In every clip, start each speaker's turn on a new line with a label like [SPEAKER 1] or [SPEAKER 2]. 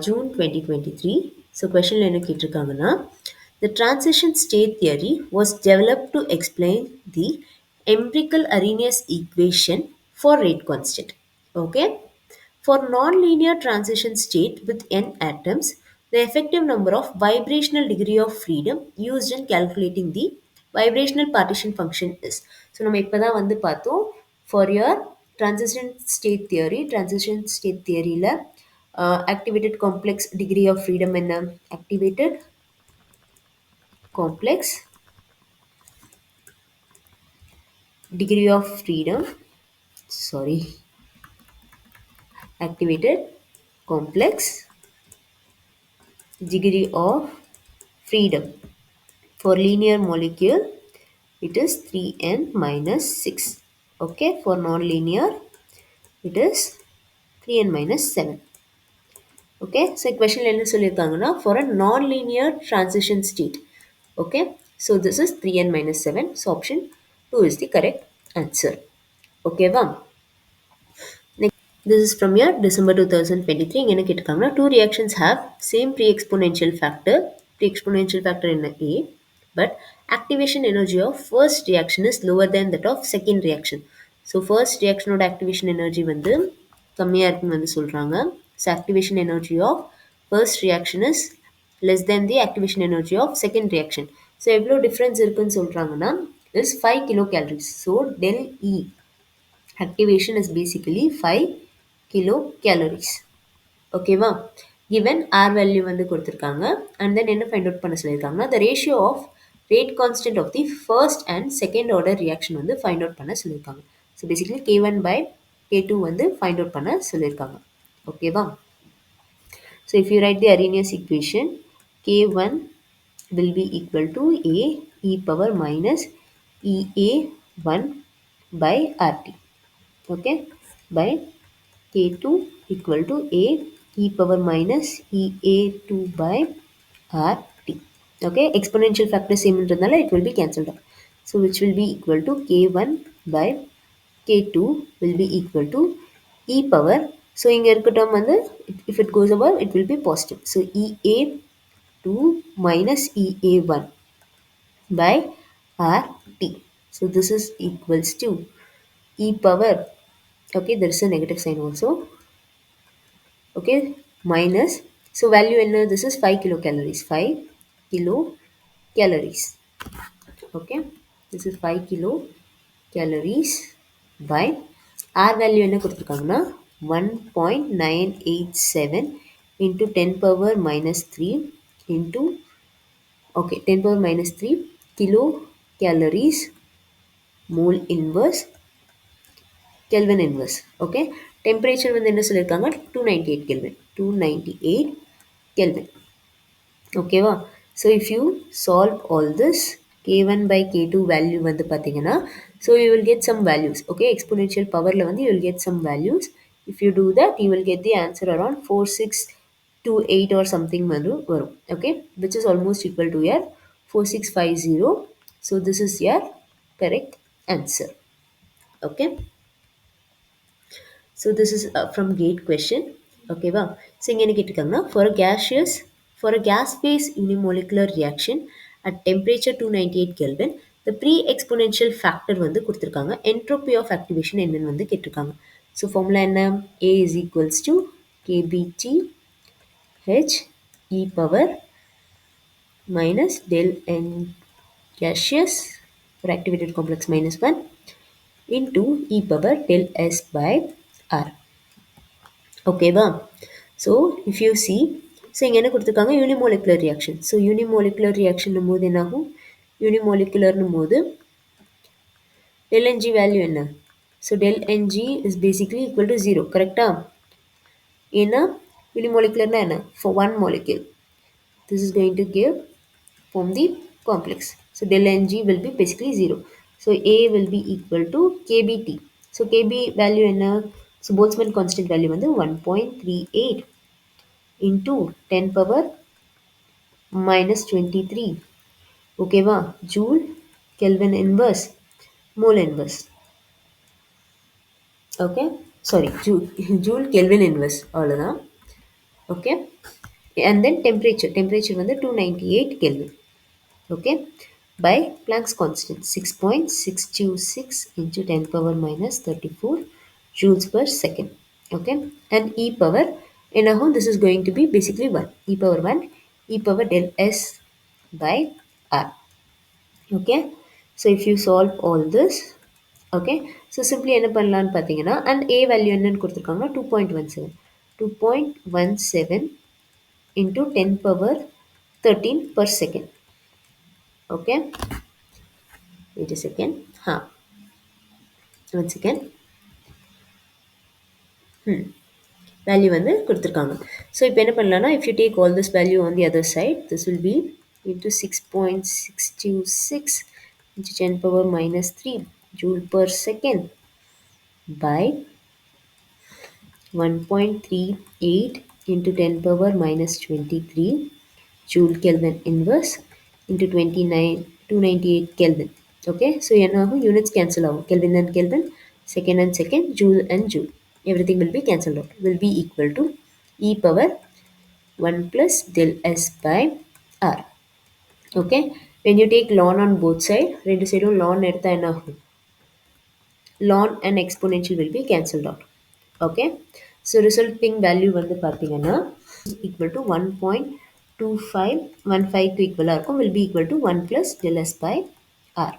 [SPEAKER 1] June 2023. So question என்ன கேட்டிருக்காங்கன்னா, the transition state theory was developed to explain the empirical Arrhenius equation for rate constant. Okay. For nonlinear transition state with n atoms, the effective number of vibrational degree of freedom used in calculating the vibrational partition function is. So நம்ம இப்பதான் வந்து பார்த்தோம் for your transition state theoryல activated complex degree of freedom என்ன? Activated complex degree of freedom, sorry, activated complex degree of freedom. For linear molecule, it is 3n minus 6. Okay, for non-linear, it is 3n minus 7. Okay, so question என்ன சொல்லியிருக்காங்கன்னா for a non-linear transition state. Okay, so this is 3n minus 7. So option 2 is the correct answer. Okay, wow. This is from your December 2023. இங்க என்ன கேட்டிருக்காங்கன்னா, two reactions have same pre-exponential factor. Pre-exponential factor in A, but activation energy of first reaction is lower than that of second reaction. So first reaction ஓட activation energy வந்து கம்மியா இருக்குன்னு வந்து சொல்றாங்க. So activation energy of first reaction is less than the activation energy of second reaction. So எவ்வளோ difference இருக்குன்னு சொல்றாங்கன்னா is 5 kilocalories. So del E activation is basically 5 kilocalories. ஓகேவா, given R value வந்து கொடுத்துருக்காங்க and then என்ன find out பண்ண சொல்லியிருக்காங்கன்னா the ratio of rate constant of the first and second order reaction வந்து find out பண்ண சொல்லியிருக்காங்க. So basically K1 by K2 வந்து find out பண்ண சொல்லியிருக்காங்க. ஓகேவா, so if you write the Arrhenius equation, K1 will be equal to A e power minus EA1 by RT. Okay, by K2 equal to A e power minus EA2 by RT. Okay, exponential factor same internal, it will be cancelled out. So which will be equal to K1 by K2 will be equal to e power. So இங்க இருக்க term வந்து if it goes above it will be positive. So EA2 minus EA1 by RT. So this is equals to e power. Okay, there is a negative sign also. Okay, minus, so value என்ன, this is 5 kilocalories, 5 kilocalories. Okay, this is 5 kilocalories by R value என்ன கொடுத்துருக்காங்கன்னா 1.987 into 10 power minus 3 into, okay, 10 power minus 3 kilocalories mole inverse Kelvin inverse. Okay, temperature வந்து என்ன சொல்லியிருக்காங்க 298 Kelvin, 298 Kelvin. Okay வா, so if you solve all this, K1 by K2 value வந்து பார்த்தீங்கன்னா, so you will get some values. Okay, exponential powerல வந்து you will get some values. If you do that, you will get the answer around 4628 or something வந்து வரும். Okay, which is almost equal to your 4650. So this is your correct answer. Okay, so this is from gate question. Okay வா, so இங்க என்ன கேட்டிருக்காங்கன்னா for a gas phase unimolecular reaction at temperature 298 Kelvin, the pre-exponential factor வந்து கொடுத்திருக்காங்க, entropy of activation என்னன்னு வந்து கேட்டிருக்காங்க. So formula என்ன, A is equals to KBT H e power minus del N gaseous for activated complex minus 1 into e power del S by R. Okay வா, so if you see, so இங்க என்ன கொடுத்திருக்காங்க, unimolecular reaction. So unimolecular reaction போது என்ன ஆகும், unimolecular போது del Ng value என்ன, so del Ng is basically equal to 0, correctா? ஏன்னா unimolecular என்ன, for one molecule this is going to give form the complex, so del Ng will be basically 0. So A will be equal to KBT. So KB value என்ன, so Boltzmann constant value வந்து 1.38 into 10 power minus 23. Okay வா, joule Kelvin inverse mole inverse. Okay, sorry, joule Kelvin inverse அவ்வளோதான். Okay, and then temperature வந்து 298 Kelvin. Okay, by Planck's constant 6.626 into 10 power minus 34 joules per second. Okay, and e power, in a home this is going to be basically 1 e power 1 e power del s by r. Okay, so if you solve all this, okay, so simply என்ன பண்ணலாம்னு பார்த்தீங்கன்னா, and a value என்னன்னு கொடுத்துருக்காங்கன்னா 2.17 2.17 into 10 power 13 per second. Okay, wait a second. One second. Value வந்து கொடுத்துருக்காங்க. So இப்போ என்ன பண்ணலாம்னா, if you take all this value on the other side, this will be into 6.626 into 10 power minus 3 joule per second by 1.38 into 10 power minus 23 joule Kelvin inverse into 298 Kelvin. Okay, so என்ன ஆகும், units cancel ஆகும், Kelvin and Kelvin, second and second, joule and joule, everything will be cancelled out, will be equal to e power 1 plus del s by r. Okay, when you take ln on both side, ரெண்டு சைடும் ln எடுத்தா என்ன ஆகும், ln and exponential will be cancelled out. Okay, so resulting value வந்து பார்த்தீங்கன்னா equal to 1.2515 க்கு equal இருக்கும், will be equal to 1 plus del s by r.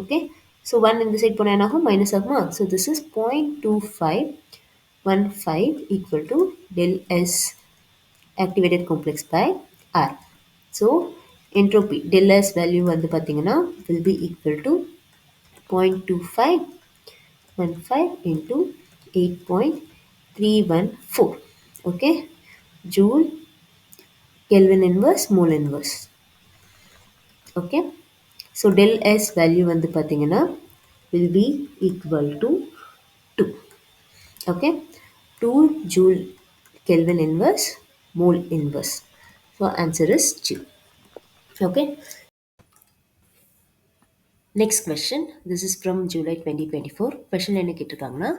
[SPEAKER 1] Okay, so 1 இந்த side போனா என்ன ஆகும், minus ஆகுமா, so this is 0.2515 equal to del s activated complex by r. So entropy del s value வந்து பார்த்தீங்கன்னா will be equal to 0.2515 into 8.314. Okay, joule Kelvin inverse mole inverse. Okay, so del s value வந்து பார்த்தீங்கன்னா will be equal to 2. Okay, 2 joule Kelvin inverse mole inverse. So answer is 2. Okay, next question. This is from July 2024. Question என்ன கேட்டிருக்காங்கன்னா,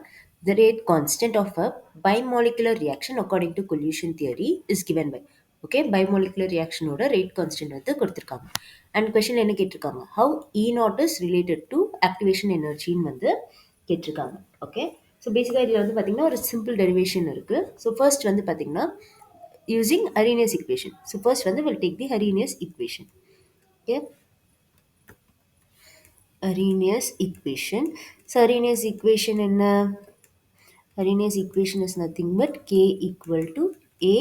[SPEAKER 1] the rate constant of a bimolecular reaction according to collision theory is given by. Okay, bimolecular reaction ஓட rate constant வந்து கொடுத்திருக்காங்க. And question என்ன கேட்டிருக்காங்க, how E naught is related to activation energy ன்னு வந்து கேட்டிருக்காங்க. Okay, so basically இதில் வந்து பார்த்தீங்கன்னா ஒரு simple derivation இருக்கு. So first வந்து பார்த்தீங்கன்னா using Arrhenius equation. So first வந்து we'll take the Arrhenius equation. Okay, Arrhenius equation. So Arrhenius equation என்ன? Arrhenius equation is nothing but k equal to a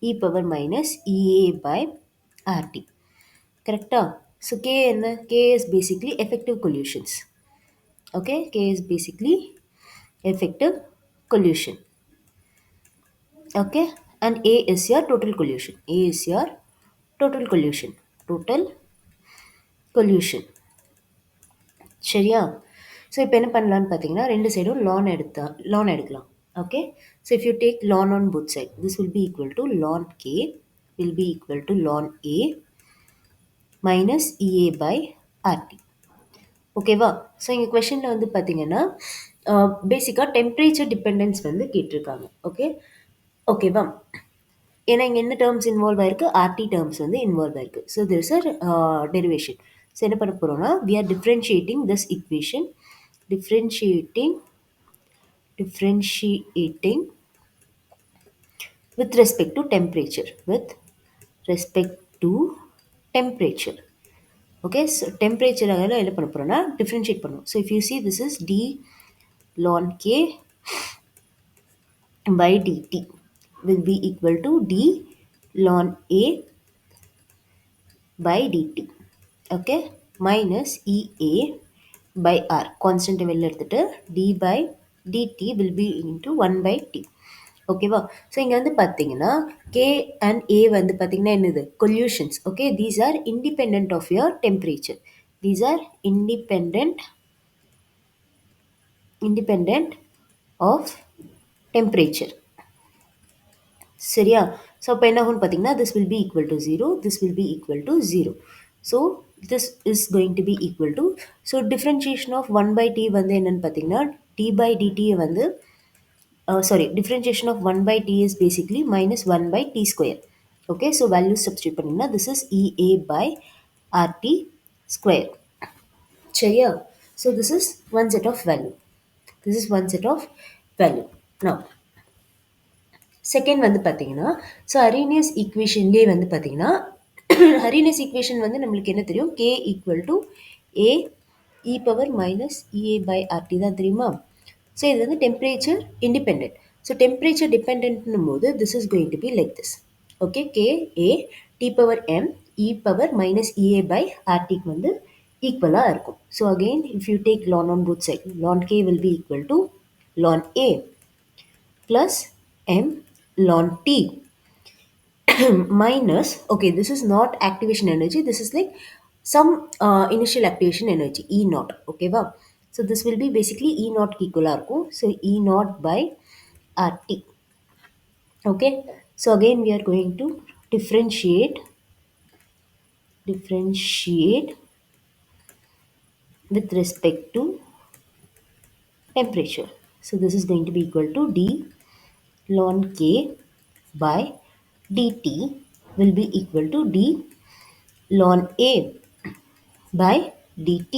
[SPEAKER 1] e power minus ea by rt. Correct? So k என்ன? K is basically effective collisions. Okay, k is basically effective collision. Okay, and a is your total collision. A is your total collision. Total collision. சரியா? So இப்போ என்ன பண்ணலான்னு பார்த்தீங்கன்னா ரெண்டு சைடும் ln எடுக்கலாம். Okay, so if you take ln on both side, this will be equal to ln K will be equal to ln A minus EA by RT. ஓகேவா? So இங்கே கொஷனில் வந்து பார்த்தீங்கன்னா பேசிக்காக டெம்பரேச்சர் டிபெண்டன்ஸ் வந்து கேட்டிருக்காங்க. ஓகேவா? ஏன்னா இங்கே என்ன டேர்ம்ஸ் இன்வால்வ் ஆயிருக்கு, ஆர்டி டேர்ம்ஸ் வந்து இன்வால்வ் ஆயிருக்கு. So this are derivation. So என்ன பண்ண போகிறோம்னா, we are differentiating this equation, differentiating with respect to temperature, okay, so temperature agala என்ன பண்ண போறோம்னா differentiate பண்ணுவோம். So if you see, this is d ln k by dt will be equal to d ln a by dt. Okay, minus ea by r, constant வெளில எடுத்துட்டு d by dt will be into 1 by t. ஓகேவா? So இங்கே வந்து பார்த்தீங்கன்னா K and A வந்து பார்த்தீங்கன்னா என்னது, collisions. Okay, these are independent of your temperature. These are independent of temperature. சரியா? ஸோ அப்போ என்ன ஆகும்னு பார்த்தீங்கன்னா this will be equal to 0, this will be equal to 0. So this is going to be equal to, so differentiation of 1 by t வந்து என்னென்னு பார்த்தீங்கன்னா D by டிடியை வந்து differentiation of 1 by t is basically minus 1 by t square. Okay, so value substitute பண்ணீங்கன்னா this is EA by RT square. சரியா? So this is one set of value. This is one set of value. Now, second வந்து பார்த்தீங்கன்னா, so Arrhenius ஈக்குவேஷன்லேயே வந்து பார்த்தீங்கன்னா, Arrhenius equation வந்து நம்மளுக்கு என்ன தெரியும்? K equal to A e power minus EA by RT தான் தெரியுமா? ஸோ இது வந்து டெம்பரேச்சர் இண்டிபெண்ட். ஸோ டெம்பரேச்சர் டிபெண்ட்னும் போது this is going to be like this. Okay, K A T power M E power minus EA by RTக்கு வந்து ஈக்குவலாக இருக்கும். So again if you take ln on both side, ln K will be equal to ln A plus M ln T minus, okay, this is not activation energy, this is like some initial activation energy E naught. Okay wow, so this will be basically E naught equal இருக்கும். So E naught by RT. Okay, so again we are going to differentiate with respect to temperature. So this is going to be equal to D ln K by dt will be equal to D ln A by dt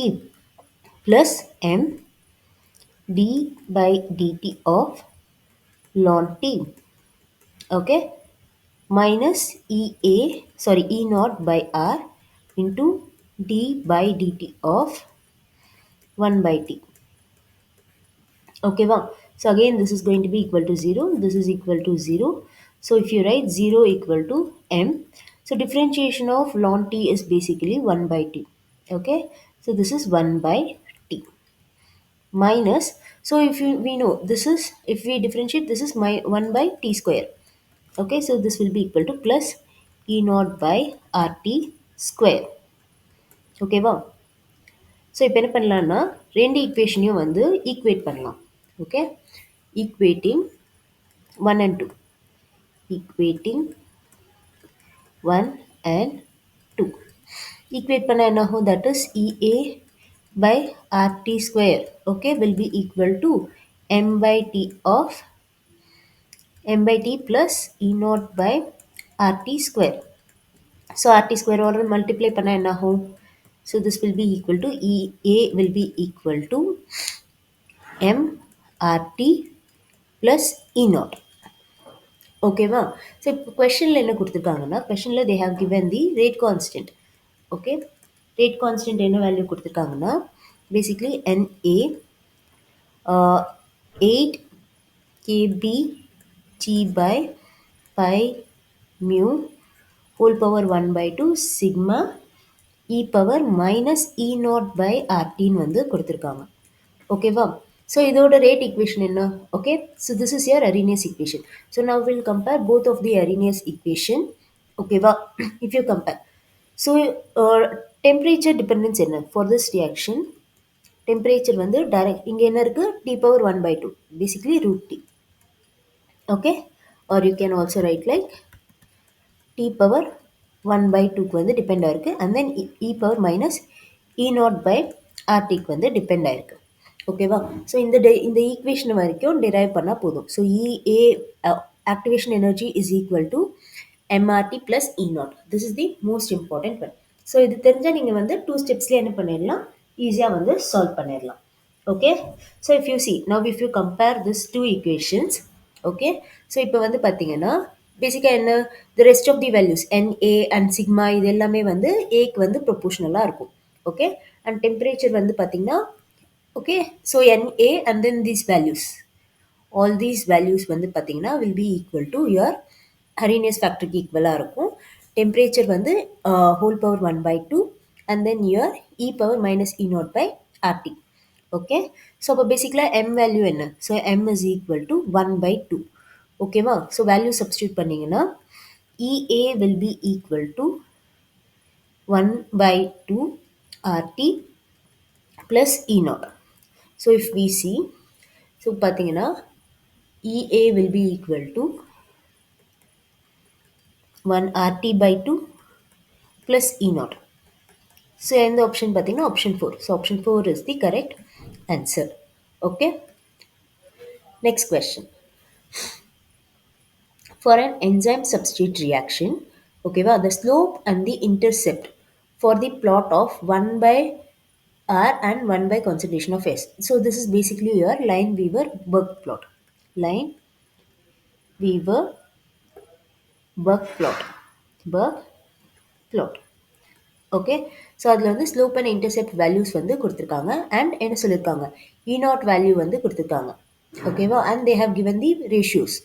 [SPEAKER 1] plus M d by dt of ln T. Okay, minus E naught by R into d by dt of 1 by T. Okay, wow. So again this is going to be equal to 0, this is equal to 0. So if you write 0 equal to M, so differentiation of ln T is basically 1 by T. Okay, so this is 1 by T minus, so if we know this is, if we differentiate, this is my 1 by T square. Okay, so this will be equal to plus E naught by RT square. Okay, wow. So இப்போ என்ன பண்ணலான்னா ரெண்டு ஈக்குவேஷனையும் வந்து equate பண்ணலாம். Okay, equating 1 and 2, equating 1 and 2 equate பண்ண என்ன ஆகும்? That is EA by RT square, okay, will be equal to M by T plus E naught by RT square. So RT square order multiply பண்ண என்ன ஆகும்? So this will be equal to EA will be equal to M RT plus E naught. ஓகேவா? So இப்போ கொஷனில் என்ன கொடுத்துருக்காங்கன்னா, கொஷனில் they have given the rate constant. Okay, rate constant என்ன வேல்யூ கொடுத்துருக்காங்கன்னா, basically NA 8 kb T by pi mu whole power 1 by 2 sigma E power minus E naught by RTன்னு வந்து கொடுத்துருக்காங்க. ஓகேவா? ஸோ இதோட ரேட் ஈக்குவேஷன் என்ன? Okay, so this is your Arrhenius equation. So now we'll compare both of the Arrhenius equation. ஓகேவா? if you compare, so temperature dependence என்ன for this reaction? temperature வந்து direct இங்கே என்ன இருக்குது? T power 1 by 2, basically root T. Okay, or you can also write like T power 1 by 2க்கு வந்து depend ஆயிருக்கு, and then E power minus E naught by RTக்கு வந்து depend ஆயிருக்கு. ஓகேவா? ஸோ இந்த ஈக்குவேஷன் வரைக்கும் டிரைவ் பண்ணால் போதும். So EA activation energy is equal to MRT plus E naught. This is the most important one. So இது தெரிஞ்சால் நீங்கள் வந்து 2 ஸ்டெப்ஸ்லேயே என்ன பண்ணிடலாம்? ஈஸியாக வந்து சால்வ் பண்ணிடலாம். Okay, so if you see, now if you compare this two equations, okay, so இப்போ வந்து பார்த்தீங்கன்னா பேசிக்காக என்ன, the rest of the values NA and sigma இது எல்லாமே வந்து ஏக்கு வந்து ப்ரொபோஷனலாக இருக்கும். ஓகே, அண்ட் டெம்பரேச்சர் வந்து பார்த்தீங்கன்னா, okay, so NA and then these values, all these values வந்து பார்த்தீங்கன்னா will be equal to your Arrhenius factorக்கு ஈக்குவலாக இருக்கும். டெம்பரேச்சர் வந்து whole power 1 by 2 and then your E power minus E naught by RT. Okay, so அப்போ பேசிக்கலாக M value என்ன? So M is equal to 1 by 2. ஓகேவா? So value substitute பண்ணிங்கன்னா EA will be equal to 1 by 2 RT plus E naught. So if we see, so பார்த்தீங்கன்னா EA will be equal to 1 RT by 2 plus E naught. So in the option பார்த்தீங்கன்னா option 4. So option 4 is the correct answer. Okay. Next question. For an enzyme substrate reaction, okay va, the slope and the intercept for the plot of 1 by R and 1 by concentration of S. So this is basically your line weaver Burke plot. Line weaver Burke plot. Burke plot. Okay. So அதில் வந்து slope and intercept values வந்து கொடுத்துருக்காங்க and என்ன சொல்லியிருக்காங்க, இ not value வந்து கொடுத்துருக்காங்க. ஓகேவா, and they have given the ratios.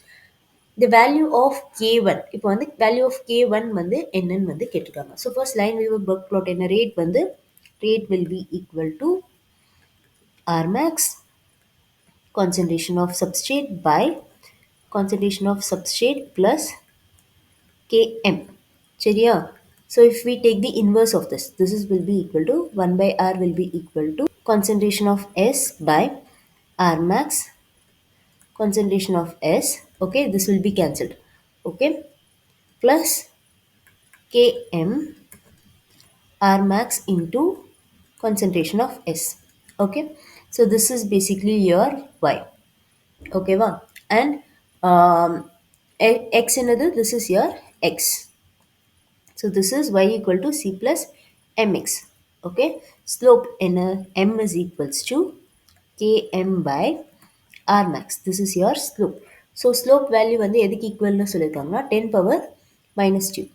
[SPEAKER 1] The value of K one, இப்போ வந்து வேல்யூ ஆஃப் கே ஒன் வந்து என்னன்னு வந்து கேட்டிருக்காங்க. So first Lineweaver Burk plot என்ன, ரேட் வந்து rate will be equal to R max concentration of substrate by concentration of substrate plus Km. சரியா? So if we take the inverse of this is will be equal to 1 by R will be equal to concentration of S by R max concentration of S. Okay, this will be cancelled. Okay, plus Km R max into concentration of S. Okay, so this is basically your Y. Okay, va? And X another, this is your X. So this is y equal to c plus mx. Okay. Slope in a m is equals to km by r max. This is your slope. So slope value வந்து எதுக்கு ஈக்குவல்னு சொல்லியிருக்காங்கன்னா 10 power minus 2.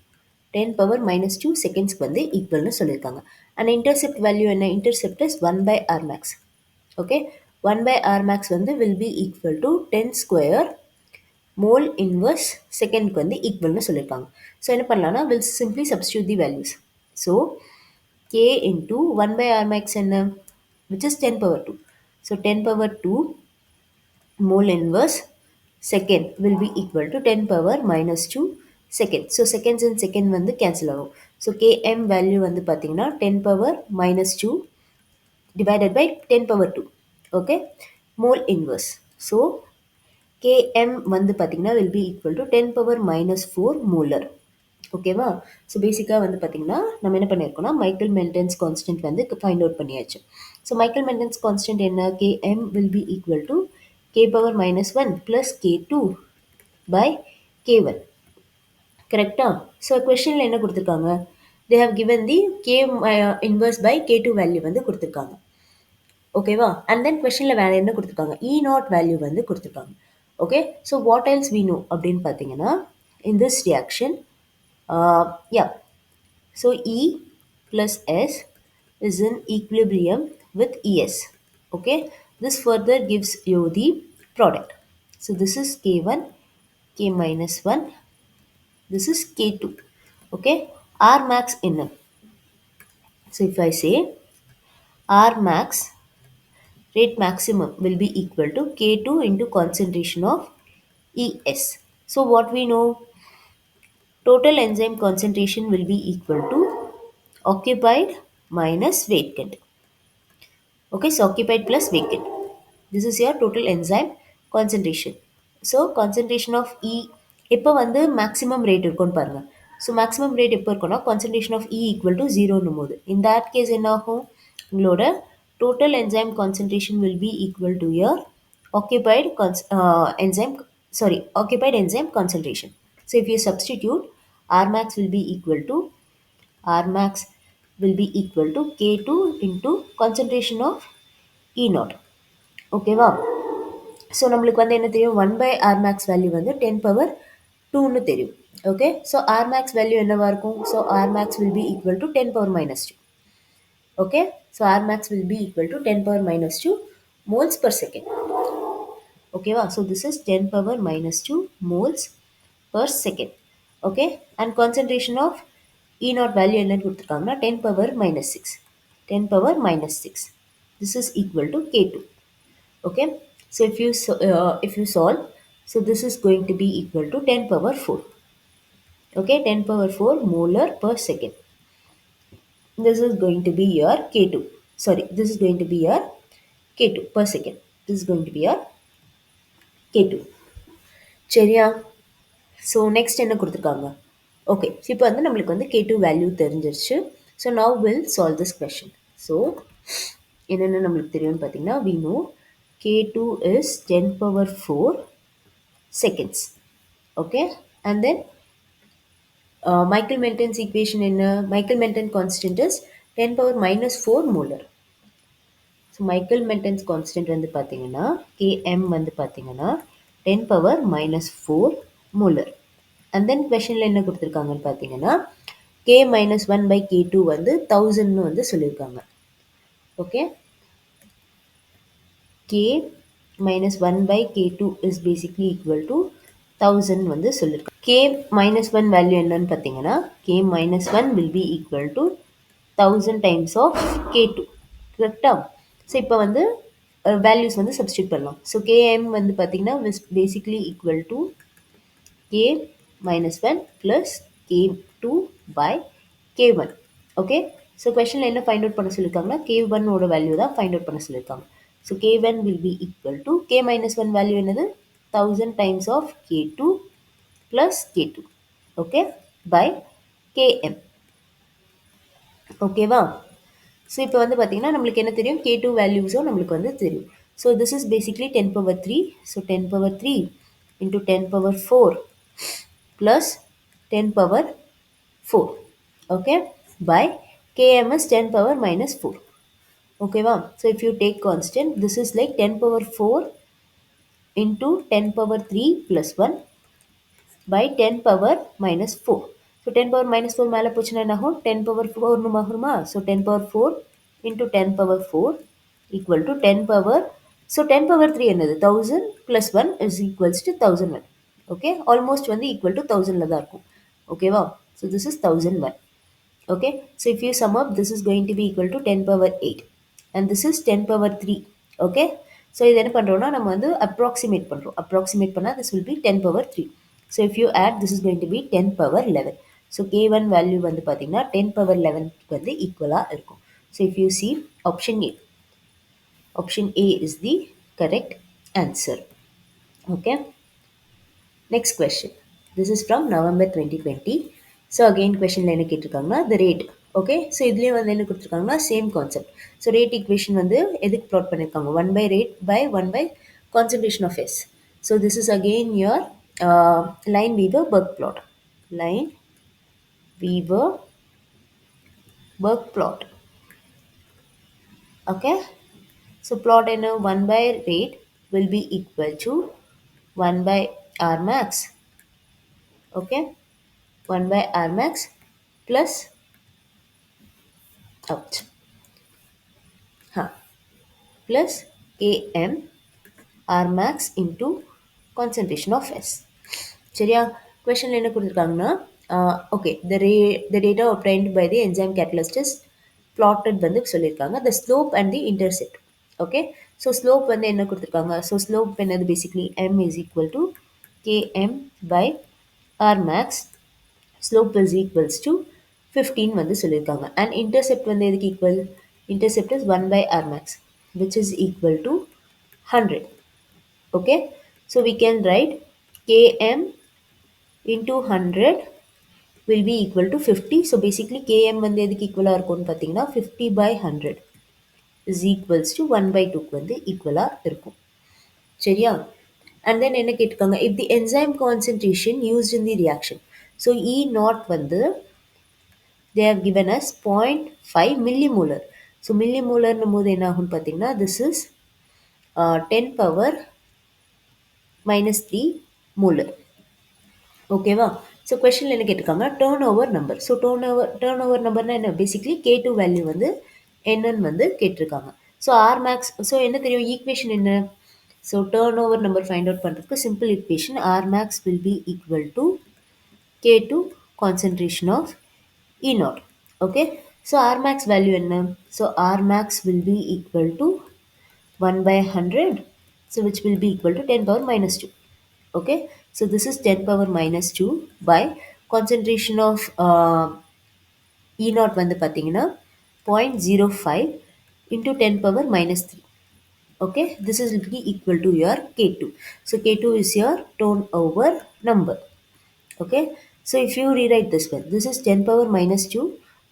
[SPEAKER 1] 10 power minus 2 seconds வந்து ஈக்குவல்னு சொல்லியிருக்காங்க. And intercept value என்ன? Intercept is 1 by r max. Okay. 1 by r max வந்து will be equal to 10 square mole inverse செகண்ட்க்கு வந்து ஈக்குவல்னு சொல்லியிருக்காங்க. So என்ன பண்ணலாம்னா will simply substitute the values. So K into 1 by R max என்ன, which is 10 power 2. So 10 power 2 mole inverse second will be equal to 10 power minus 2 second. So seconds and second வந்து cancel ஆகும். So km value வந்து பார்த்தீங்கன்னா 10 power minus 2 divided by 10 power 2. Okay, mole inverse. So km வந்து பார்த்தீங்கன்னா will be equal to 10 power minus 4 molar. ஓகேவா? So பேசிக்காக வந்து பார்த்தீங்கன்னா நம்ம என்ன பண்ணியிருக்கோம்னா மைக்கேல் மென்டன்ஸ் கான்ஸ்டன்ட் வந்து ஃபைண்ட் அவுட் பண்ணியாச்சு. ஸோ மைக்கேல் மென்டன்ஸ் கான்ஸ்டன்ட் என்ன, km will be equal to k power minus 1 plus k2 by k1. கரெக்டா? ஸோ கொஸ்டினில் என்ன கொடுத்துருக்காங்க, they have given the k inverse by k2 value வந்து கொடுத்துருக்காங்க. ஓகேவா? அண்ட் தென் கொஸ்டினில் வேறு என்ன கொடுத்துருக்காங்க, இ நாட் வேல்யூ வந்து கொடுத்துருக்காங்க. Okay, so what else we know அப்படின்னு பார்த்தீங்கன்னா in this reaction yeah, so E plus S is in equilibrium with ES. Okay, this further gives you the product. So this is K1, K minus 1, this is K2. Okay, R max in. So if I say R max rate maximum will be equal to K2 into concentration of ES. So what we know, total enzyme concentration will be equal to occupied minus vacant. Okay, so occupied plus vacant. This is your total enzyme concentration. So concentration of E எப்போ வந்து maximum rate இருக்கும்னு பாருங்க. So maximum rate எப்போ இருக்கும்னா concentration of E equal to 0 போது. In that case என்ன ஆகும், உங்களோட total enzyme concentration will be equal to your occupied enzyme concentration. So if you substitute, R max will be equal to R max will be equal to K2 into concentration of E naught. ஓகேவா? So நம்மளுக்கு வந்து என்ன தெரியும், 1 by R max value வந்து 10 power 2ன்னு தெரியும். Okay, so R max value என்னவா இருக்கும், so R max will be equal to 10 power minus 2. Okay, so R max will be equal to 10 power minus 2 moles per second. ஓகேவா? So this is 10 power minus 2 moles per second. Okay, and concentration of E naught value என்னன்னு கொடுத்துருக்காங்கன்னா 10 power minus 6. 10 power minus 6. This is equal to K2. Okay, so if you solve, so this is going to be equal to 10 power 4. Okay, 10 power 4 molar per second. This is going to be your K2. Sorry, this is going to be your K2 per second. This is going to be your K2. சரியா? So next என்ன கொடுத்துருக்காங்க, okay, so இப்போ வந்து நம்மளுக்கு வந்து K2 value தெரிஞ்சிருச்சு. So now will solve this question. So என்னென்ன நம்மளுக்கு தெரியும்னு பார்த்தீங்கன்னா we know K2 is 10 power 4 seconds. Okay, And then Michael-Menten's equation in Michael-Menten constant is 10 power minus 4 molar. So Michaelis Menten's constant வந்து பார்த்தீங்கன்னா KM வந்து பார்த்தீங்கன்னா 10 power minus 4 molar. And then கொஷனில் என்ன கொடுத்துருக்காங்கன்னு பார்த்தீங்கன்னா கே மைனஸ் 1 பை கே2 வந்து 1000ன்னு வந்து சொல்லியிருக்காங்க. Okay, K minus 1 by K two is basically equal to 1000 வந்து சொல்லியிருக்காங்க. கே மைனஸ் 1 வேல்யூ என்னன்னு பார்த்தீங்கன்னா K minus 1 will be equal to 1000 times of K two. கரெக்டா? ஸோ இப்போ வந்து வேல்யூஸ் வந்து சப்ஸ்டியூட் பண்ணலாம். ஸோ கேஎம் வந்து பார்த்தீங்கன்னா basically equal to K minus 1 plus K two by K one. Okay, so கொஷனில் என்ன ஃபைண்ட் அவுட் பண்ண சொல்லியிருக்காங்கன்னா கே1ஓட வேல்யூ தான் ஃபைண்ட் அவுட் பண்ண சொல்லியிருக்காங்க. So K one will be equal to K minus 1 value என்னது 1000 times of K two plus K two. Okay, by KM. ஓகேவா? ஸோ இப்போ வந்து பார்த்தீங்கன்னா நம்மளுக்கு என்ன தெரியும் கே2 வேல்யூஸும் நம்மளுக்கு வந்து தெரியும். So this is basically 10 power 3. So 10 power 3 into 10 power 4 plus 10 power 4. Okay, by km is 10 power minus 4. ஓகேவா? So if you take constant this is like 10 power 4 into 10 power 3 plus 1 by 10 power minus 4. So 10 power minus 4 மேலே போச்சுன்னா என்ன ஆகும் 10 power 4 ஆகுமா? So 10 power 4 into 10 power 4 equal to 10 power. So 10 power 3 என்னது 1000 plus 1 is equals to 1001. Okay, almost வந்து equal to 1000ல தான் இருக்கும். ஓகேவா? So this is 1001. Okay, so if you sum up this is going to be equal to 10 power 8 and this is 10 power 3. Okay, so இது என்ன பண்ணுறோம்னா நம்ம வந்து approximate பண்ணுறோம். approximate பண்ணால் this will be 10 power 3. So if you add this is going to be 10 power 11. So k1 value வந்து பார்த்தீங்கன்னா 10 power 11 வந்து ஈக்குவலாக இருக்கும். So if you see option A is the correct answer. Okay, next question. This is from November 2020. So again questionல என்ன கேட்டிருக்காங்கன்னா the rate. Okay, so இதுலேயும் வந்து என்ன கொடுத்துருக்காங்கன்னா same concept. So rate equation வந்து எதுக்கு ப்ளாட் பண்ணியிருக்காங்க 1 by rate by 1 by concentration of S. So this is again your line Weaver Burke plot. Line Weaver Burke plot. Okay, so plot in a 1 by rate will be equal to 1 by R max. Okay, 1 by R max plus out. Plus km R max into concentration of S. சரியா? கொஷனில் என்ன கொடுத்துருக்காங்கன்னா okay the data obtained by the enzyme catalyst is plotted வந்து சொல்லியிருக்காங்க the slope and the intercept. Okay, so slope வந்து என்ன கொடுத்துருக்காங்க so slope என்னது basically m is equal to km by R max. Slope is equals to 15 வந்து சொல்லியிருக்காங்க and intercept வந்து எதுக்கு equal intercept is 1 by R max which is equal to 100. Okay, so we can write km into 100 will be equal to 50. So basically km வந்து எதுக்கு ஈக்குவலாக இருக்கும்னு பார்த்தீங்கன்னா 50 by 100 is equals to 1 by 2 வந்து ஈக்குவலாக இருக்கும். சரியா? and then என்ன கேட்டிருக்காங்க if the enzyme concentration used in the reaction. So E naught வந்து they have given us 0.5 millimolar. So millimolar போது என்ன ஆகும்னு பார்த்தீங்கன்னா this is 10 power minus 3 molar. ஓகேவா? ஸோ கொஷனில் என்ன கேட்டிருக்காங்க turnover number. So turnover நம்பர்னா என்ன பேசிக்லி கே2 வேல்யூ வந்து என்னன்னு வந்து கேட்டிருக்காங்க. ஸோ ஆர் மேக்ஸ் ஸோ என்ன தெரியும் ஈக்குவேஷன் என்ன so turnover number find out பண்ணுறதுக்கு simple equation R max will be equal to K two concentration of E naught. Okay, so R max value என்ன so R max will be equal to 1 by 100. So which will be equal to 10 power minus 2. Okay, so this is 10 power minus 2 by concentration of E naught வந்து பார்த்தீங்கன்னா 0.05 into 10 power minus 3. Okay, this is will be equal to your K2. So K2 is your turnover number. Okay, so if you rewrite this one, this is 10 power minus 2.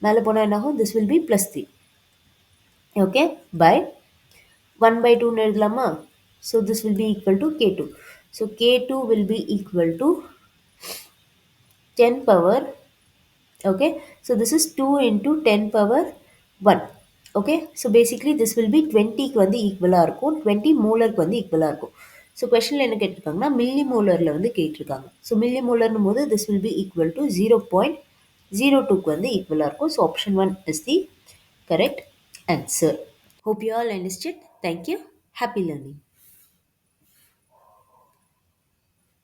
[SPEAKER 1] மேலே போனால் என்ன ஆகும் this will be plus 3. Okay, by 1 by 2 எழுதலாமா? So this will be equal to K2. So K2 will be equal to 10 power. Okay, so this is 2 into 10 power 1. Okay, so basically this will be 20 க்கு வந்து ஈக்குவலாக இருக்கும், 20 மோலருக்கு வந்து ஈக்குவலாக இருக்கும். So கொஷனில் என்ன கேட்டிருக்காங்கன்னா மில்லி மோலரில் வந்து கேட்டிருக்காங்க. ஸோ மில்லி மோலர்னும் போது this will be equal to 0.02க்கு வந்து ஈக்குவலாக இருக்கும். So option 1 is the correct answer. Hope you all understood. Thank you. Happy learning.